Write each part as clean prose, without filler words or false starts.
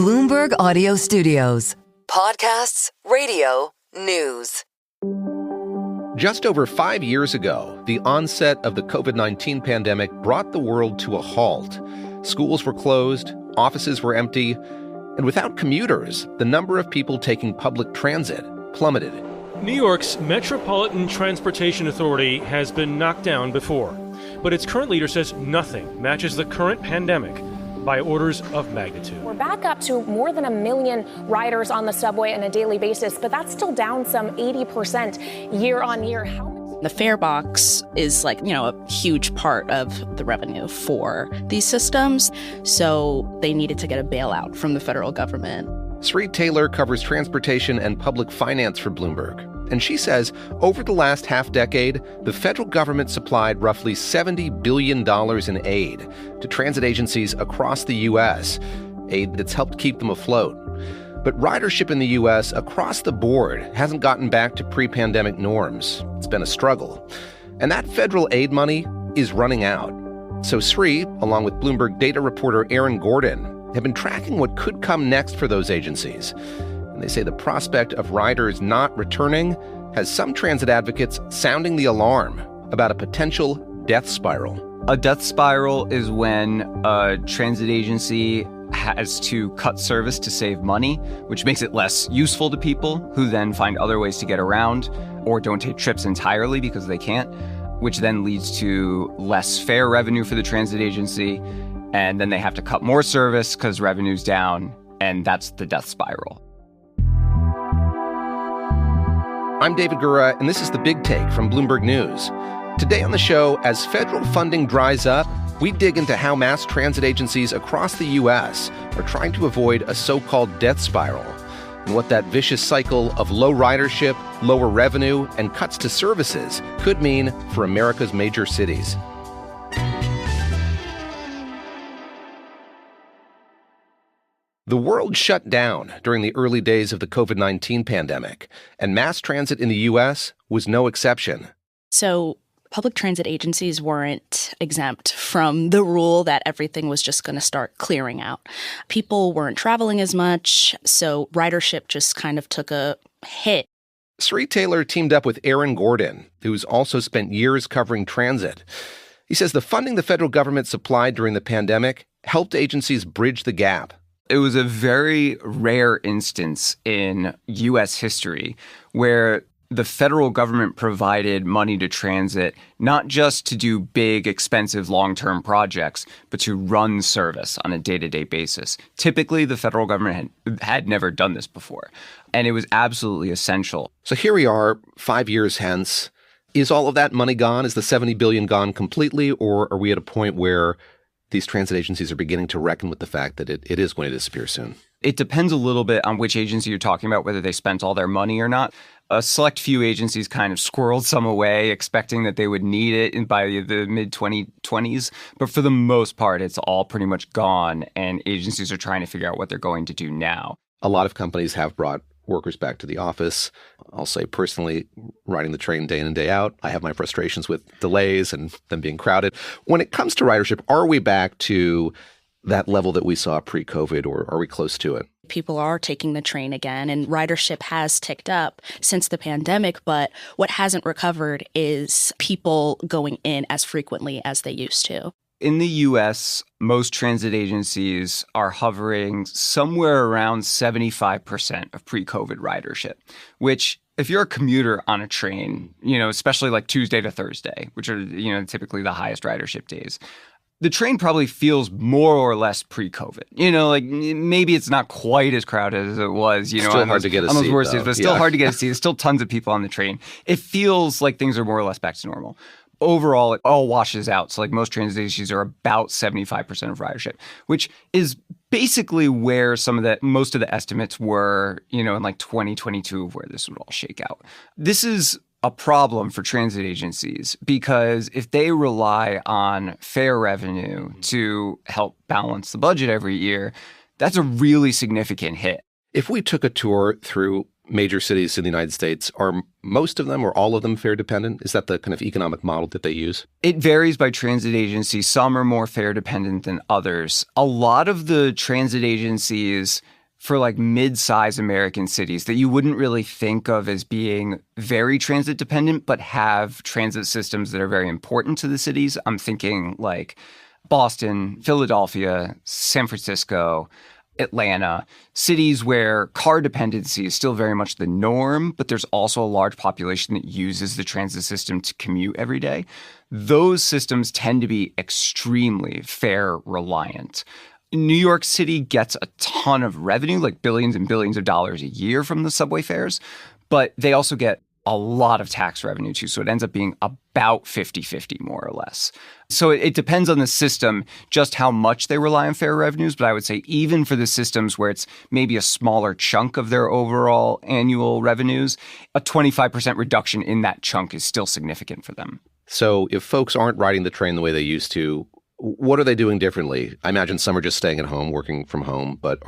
Bloomberg Audio Studios. Podcasts, radio, news. Just over 5 years ago, the onset of the COVID-19 pandemic brought the world to a halt. Schools were closed, offices were empty, and without commuters, the number of people taking public transit plummeted. New York's Metropolitan Transportation Authority has been knocked down before, but its current leader says nothing matches the current pandemic by orders of magnitude. We're back up to more than 1 million riders on the subway on a daily basis, but that's still down some 80% year on year. The fare box is a huge part of the revenue for these systems. So they needed to get a bailout from the federal government. Sri Taylor covers transportation and public finance for Bloomberg. And she says over the last half-decade, the federal government supplied roughly $70 billion in aid to transit agencies across the U.S., aid that's helped keep them afloat. But ridership in the U.S. across the board hasn't gotten back to pre-pandemic norms. It's been a struggle. And that federal aid money is running out. So Sri, along with Bloomberg data reporter Aaron Gordon, have been tracking what could come next for those agencies. They say the prospect of riders not returning has some transit advocates sounding the alarm about a potential death spiral. A death spiral is when a transit agency has to cut service to save money, which makes it less useful to people who then find other ways to get around or don't take trips entirely because they can't, which then leads to less fare revenue for the transit agency. And then they have to cut more service because revenue's down, and that's the death spiral. I'm David Gura, and this is The Big Take from Bloomberg News. Today on the show, as federal funding dries up, we dig into how mass transit agencies across the U.S. are trying to avoid a so-called death spiral, and what that vicious cycle of low ridership, lower revenue, and cuts to services could mean for America's major cities. The world shut down during the early days of the COVID-19 pandemic, and mass transit in the U.S. was no exception. So public transit agencies weren't exempt from the rule that everything was just going to start clearing out. People weren't traveling as much, so ridership just kind of took a hit. Sri Taylor teamed up with Aaron Gordon, who's also spent years covering transit. He says the funding the federal government supplied during the pandemic helped agencies bridge the gap. It was a very rare instance in U.S. history where the federal government provided money to transit, not just to do big, expensive, long-term projects, but to run service on a day-to-day basis. Typically, the federal government had never done this before, and it was absolutely essential. So here we are, 5 years hence. Is all of that money gone? Is the $70 billion gone completely, or are we at a point where these transit agencies are beginning to reckon with the fact that it is going to disappear soon? It depends a little bit on which agency you're talking about, whether they spent all their money or not. A select few agencies kind of squirreled some away, expecting that they would need it by the mid-2020s. But for the most part, it's all pretty much gone, and agencies are trying to figure out what they're going to do now. A lot of companies have brought workers back to the office. I'll say personally, riding the train day in and day out, I have my frustrations with delays and them being crowded. When it comes to ridership, are we back to that level that we saw pre-COVID, or are we close to it? People are taking the train again, and ridership has ticked up since the pandemic, but what hasn't recovered is people going in as frequently as they used to. In the U.S., most transit agencies are hovering somewhere around 75% of pre-COVID ridership, which if you're a commuter on a train, especially like Tuesday to Thursday, which are, typically the highest ridership days, the train probably feels more or less pre-COVID. Maybe it's not quite as crowded as it was, still hard to get a seat, on those worst days, but still yeah. hard to get a seat. There's still tons of people on the train. It feels like things are more or less back to normal. Overall, it all washes out. So most transit agencies are about 75% of ridership, which is basically where most of the estimates were, in 2022 of where this would all shake out. This is a problem for transit agencies because if they rely on fare revenue to help balance the budget every year, that's a really significant hit. If we took a tour through major cities in the United States, are most of them or all of them fare dependent? Is that the kind of economic model that they use? It varies by transit agency. Some are more fare dependent than others. A lot of the transit agencies for like mid-size American cities that you wouldn't really think of as being very transit dependent, but have transit systems that are very important to the cities. I'm thinking like Boston, Philadelphia, San Francisco, Atlanta, cities where car dependency is still very much the norm, but there's also a large population that uses the transit system to commute every day. Those systems tend to be extremely fare reliant. New York City gets a ton of revenue, like billions and billions of dollars a year from the subway fares, but they also get a lot of tax revenue too. So it ends up being about 50-50 more or less. So it depends on the system just how much they rely on fare revenues. But I would say even for the systems where it's maybe a smaller chunk of their overall annual revenues, a 25% reduction in that chunk is still significant for them. So if folks aren't riding the train the way they used to, what are they doing differently? I imagine some are just staying at home, working from home, but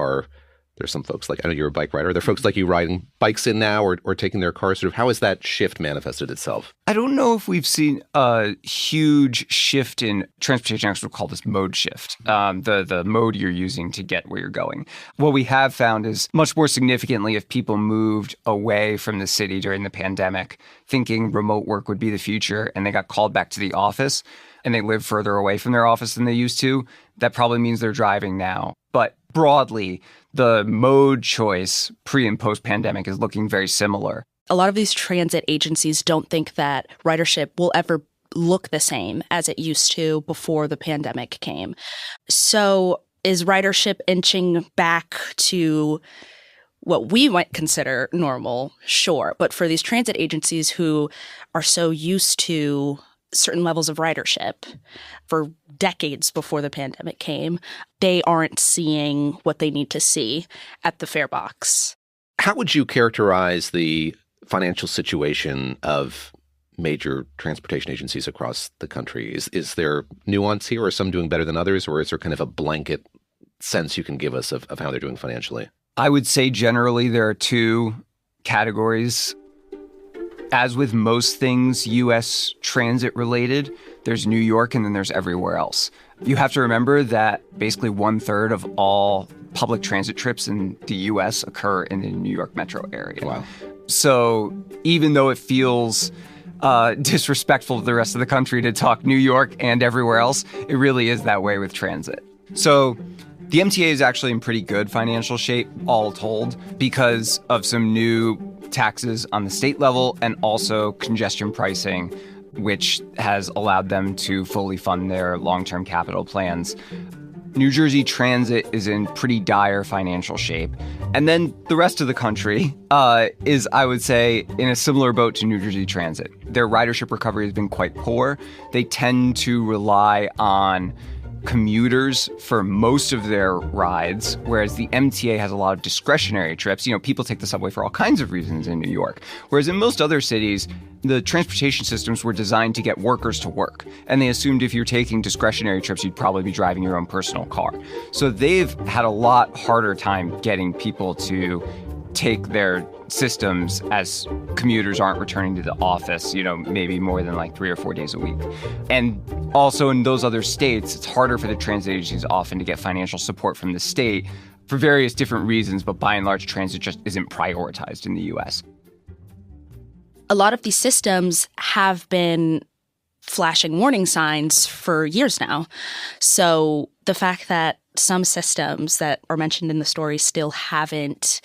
there's some folks like, I know you're a bike rider. Are there folks like you riding bikes in now or taking their cars? Sort of, how has that shift manifested itself? I don't know if we've seen a huge shift in transportation. I would call this mode shift, the mode you're using to get where you're going. What we have found is much more significantly if people moved away from the city during the pandemic, thinking remote work would be the future, and they got called back to the office, and they live further away from their office than they used to, that probably means they're driving now. But broadly, the mode choice pre and post pandemic is looking very similar. A lot of these transit agencies don't think that ridership will ever look the same as it used to before the pandemic came. So is ridership inching back to what we might consider normal? Sure. But for these transit agencies who are so used to certain levels of ridership for decades before the pandemic came, they aren't seeing what they need to see at the fare box. How would you characterize the financial situation of major transportation agencies across the country? Is there nuance here? Are some doing better than others? Or is there kind of a blanket sense you can give us of how they're doing financially? I would say generally there are two categories. As with most things U.S. transit related, there's New York and then there's everywhere else. You have to remember that basically 1/3 of all public transit trips in the U.S. occur in the New York metro area. Wow. So even though it feels disrespectful to the rest of the country to talk New York and everywhere else, it really is that way with transit. So the MTA is actually in pretty good financial shape, all told, because of some new taxes on the state level and also congestion pricing, which has allowed them to fully fund their long-term capital plans. New Jersey Transit is in pretty dire financial shape. And then the rest of the country is, I would say, in a similar boat to New Jersey Transit. Their ridership recovery has been quite poor. They tend to rely on commuters for most of their rides, whereas the MTA has a lot of discretionary trips. You know, people take the subway for all kinds of reasons in New York. Whereas in most other cities, the transportation systems were designed to get workers to work. And they assumed if you're taking discretionary trips, you'd probably be driving your own personal car. So they've had a lot harder time getting people to take their systems as commuters aren't returning to the office, you know, maybe more than like 3 or 4 days a week. And also in those other states, it's harder for the transit agencies often to get financial support from the state for various different reasons, but by and large, transit just isn't prioritized in the U.S. A lot of these systems have been flashing warning signs for years now. So the fact that some systems that are mentioned in the story still haven't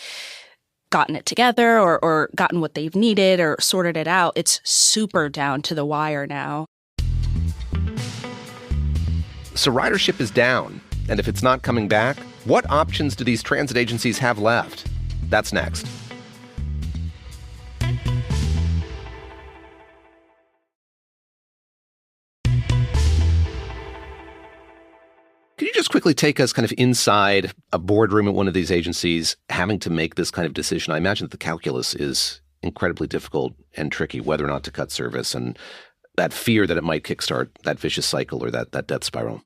gotten it together or gotten what they've needed or sorted it out, it's super down to the wire now. So ridership is down, and if it's not coming back, what options do these transit agencies have left? That's next. Could you just quickly take us kind of inside a boardroom at one of these agencies having to make this kind of decision? I imagine that the calculus is incredibly difficult and tricky, whether or not to cut service, and that fear that it might kickstart that vicious cycle or that death spiral.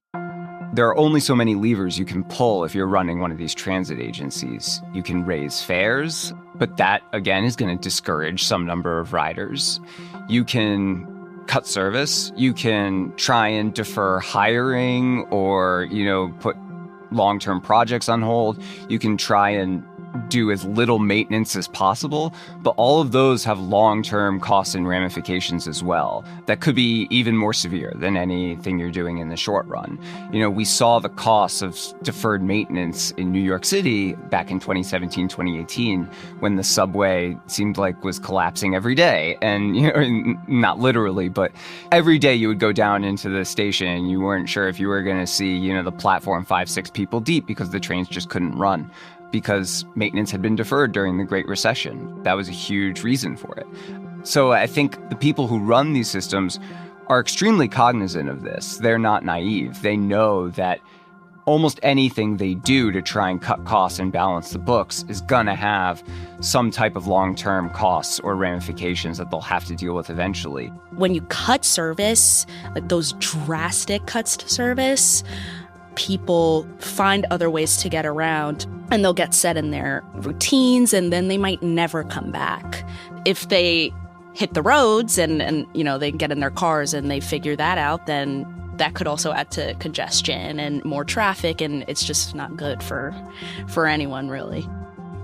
There are only so many levers you can pull if you're running one of these transit agencies. You can raise fares, but that, again, is going to discourage some number of riders. You can cut service. You can try and defer hiring or, put long-term projects on hold. You can try and do as little maintenance as possible, but all of those have long-term costs and ramifications as well that could be even more severe than anything you're doing in the short run. We saw the costs of deferred maintenance in New York City back in 2017, 2018, when the subway seemed like was collapsing every day. And, not literally, but every day you would go down into the station and you weren't sure if you were going to see, the platform 5-6 people deep because the trains just couldn't run, because maintenance had been deferred during the Great Recession. That was a huge reason for it. So I think the people who run these systems are extremely cognizant of this. They're not naive. They know that almost anything they do to try and cut costs and balance the books is going to have some type of long-term costs or ramifications that they'll have to deal with eventually. When you cut service, like those drastic cuts to service, people find other ways to get around, and they'll get set in their routines, and then they might never come back. If they hit the roads and they get in their cars and they figure that out, then that could also add to congestion and more traffic, and it's just not good for anyone, really.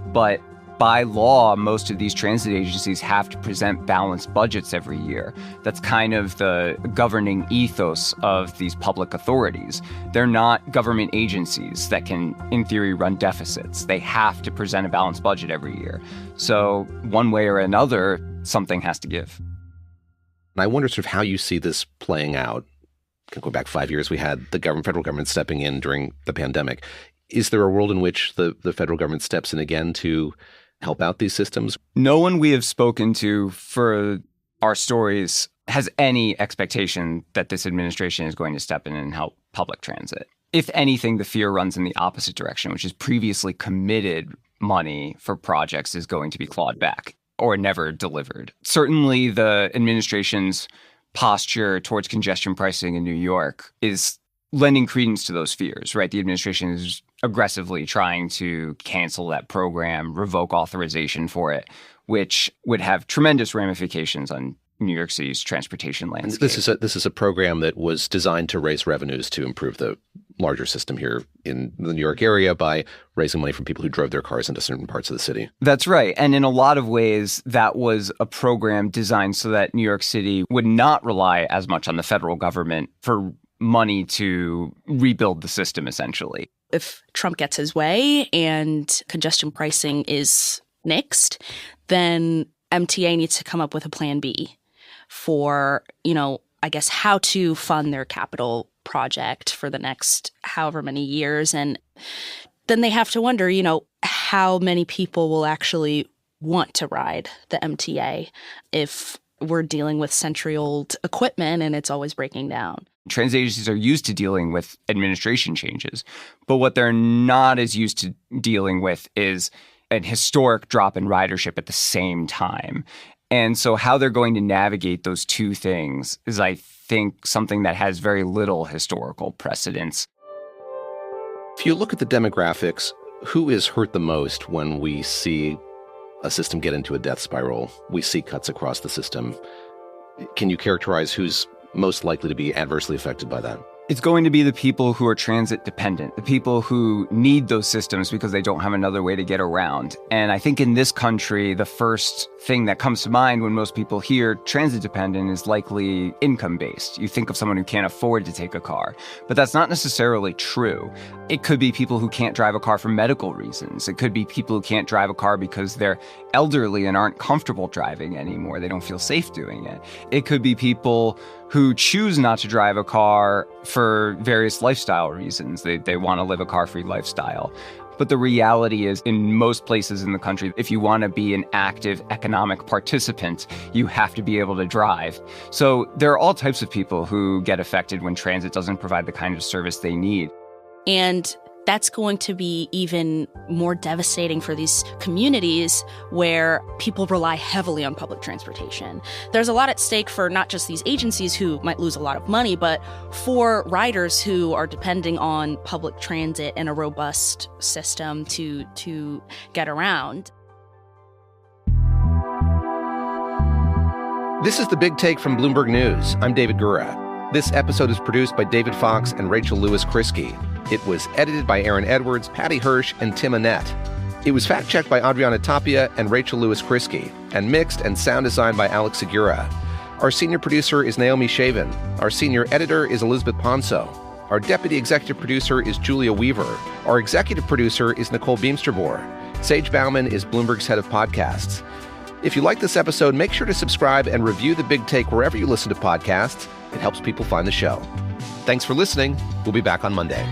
But by law, most of these transit agencies have to present balanced budgets every year. That's kind of the governing ethos of these public authorities. They're not government agencies that can, in theory, run deficits. They have to present a balanced budget every year. So one way or another, something has to give. And I wonder sort of how you see this playing out. Go back 5 years, we had the federal government stepping in during the pandemic. Is there a world in which the federal government steps in again to help out these systems? No one we have spoken to for our stories has any expectation that this administration is going to step in and help public transit. If anything, the fear runs in the opposite direction, which is previously committed money for projects is going to be clawed back or never delivered. Certainly, the administration's posture towards congestion pricing in New York is lending credence to those fears, right? The administration is aggressively trying to cancel that program, revoke authorization for it, which would have tremendous ramifications on New York City's transportation landscape. This is a program that was designed to raise revenues to improve the larger system here in the New York area by raising money from people who drove their cars into certain parts of the city. That's right. And in a lot of ways, that was a program designed so that New York City would not rely as much on the federal government for money to rebuild the system, essentially. If Trump gets his way and congestion pricing is nixed, then MTA needs to come up with a plan B for, how to fund their capital project for the next however many years. And then they have to wonder, how many people will actually want to ride the MTA if we're dealing with century-old equipment and it's always breaking down. Transit agencies are used to dealing with administration changes, but what they're not as used to dealing with is an historic drop in ridership at the same time. And so how they're going to navigate those two things is, I think, something that has very little historical precedence. If you look at the demographics, who is hurt the most when we see a system get into a death spiral? We see cuts across the system. Can you characterize who's most likely to be adversely affected by that? It's going to be the people who are transit dependent, the people who need those systems because they don't have another way to get around. And I think in this country, the first thing that comes to mind when most people hear transit dependent is likely income-based. You think of someone who can't afford to take a car, but that's not necessarily true. It could be people who can't drive a car for medical reasons. It could be people who can't drive a car because they're elderly and aren't comfortable driving anymore. They don't feel safe doing it. It could be people who choose not to drive a car for various lifestyle reasons. They want to live a car-free lifestyle. But the reality is, in most places in the country, if you want to be an active economic participant, you have to be able to drive. So there are all types of people who get affected when transit doesn't provide the kind of service they need. And that's going to be even more devastating for these communities where people rely heavily on public transportation. There's a lot at stake for not just these agencies who might lose a lot of money, but for riders who are depending on public transit and a robust system to get around. This is The Big Take from Bloomberg News. I'm David Gura. This episode is produced by David Fox and Rachel Lewis-Krisky. It was edited by Aaron Edwards, Patty Hirsch, and Tim Annette. It was fact-checked by Adriana Tapia and Rachel Lewis-Krisky, and mixed and sound designed by Alex Segura. Our senior producer is Naomi Shavin. Our senior editor is Elizabeth Ponso. Our deputy executive producer is Julia Weaver. Our executive producer is Nicole Beamsterboer. Sage Bauman is Bloomberg's head of podcasts. If you like this episode, make sure to subscribe and review The Big Take wherever you listen to podcasts. It helps people find the show. Thanks for listening. We'll be back on Monday.